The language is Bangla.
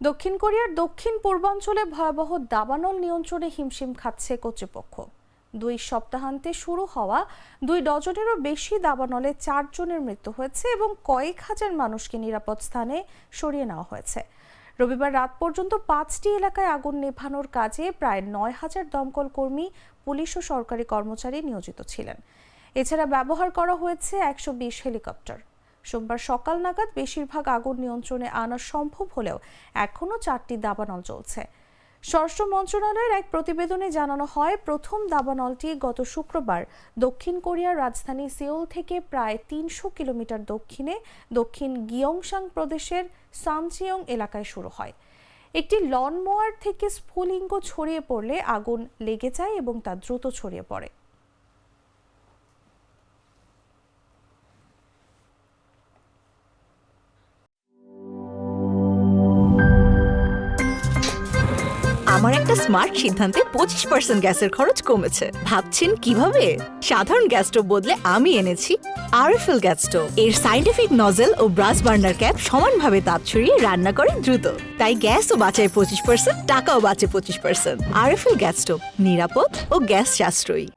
দক্ষিণ কোরিয়ার দক্ষিণ পূর্বাঞ্চলে ভয়াবহ দাবানল নিয়ন্ত্রণে হিমশিম খাচ্ছে কর্তৃপক্ষ। 2 সপ্তাহান্তে শুরু হওয়া 2 ডজনেরও বেশি দাবানলে 4 জনের মৃত্যু হয়েছে এবং কয়েক হাজার মানুষকে নিরাপদ স্থানে সরিয়ে নেওয়া হয়েছে। রবিবার রাত পর্যন্ত 5টি এলাকায় আগুন নেভানোর কাজে প্রায় 9,000 দমকল কর্মী, পুলিশ ও সরকারি কর্মচারী নিয়োজিত ছিলেন। এছাড়া ব্যবহার করা হয়েছে 120 হেলিকপ্টার। সোমবার সকাল নাগাদ বেশিরভাগ আগুন নিয়ন্ত্রণে আনা সম্ভব হলেও এখনও 4টি দাবানল চলছে। স্বরাষ্ট্র মন্ত্রণালয়ের এক প্রতিবেদনে জানানো হয়, প্রথম দাবানলটি গত শুক্রবার দক্ষিণ কোরিয়ার রাজধানী সিওল থেকে প্রায় 300 কিলোমিটার দক্ষিণে দক্ষিণ গিয়ংসাং প্রদেশের সামচিয়ং এলাকায় শুরু হয়। একটি লন মোয়ার থেকে স্ফুলিঙ্গ ছড়িয়ে পড়লে আগুন লেগে যায় এবং তা দ্রুত ছড়িয়ে পড়ে। আমার একটা স্মার্ট সিদ্ধান্তে 25% গ্যাসের খরচ কমেছে। ভাবছেন কিভাবে? সাধারণ গ্যাস স্টোভ বদলে আমি এনেছি আরএফএল গ্যাস স্টোভ। এর সাইন্টিফিক নজল ও ব্রাস বার্নার ক্যাপ সমানভাবে তাপ ছড়িয়ে রান্না করে দ্রুত, তাই গ্যাসও বাঁচায় 25%, টাকাও বাঁচে 25%। আরএফএল গ্যাস স্টোভ নিরাপদ ও গ্যাস সাশ্রয়ী।